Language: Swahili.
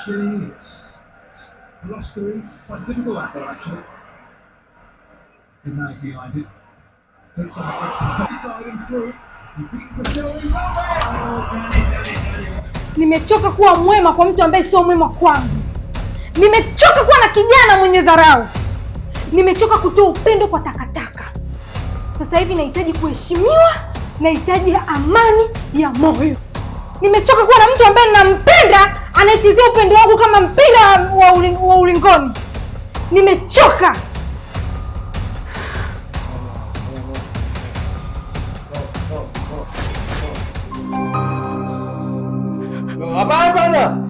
Jeez. Blustery, quite difficult that though, actually. Good man behind it. Takes on the touch side and through. He beat Brazil. Nimechoka kuwa mwema kwa mtu ambaye sio mwema kwangu. Nimechoka kuwa na kijana mwenye dharau. Nimechoka kutoa upendo kwa takataka. Sasa hivi nahitaji kuheshimiwa, nahitaji amani ya moyo. Nimechoka kuwa na mtu ambaye nampenda anayechezea upendo wangu kama mpira wa ulingoni. Nimechoka. Hapana.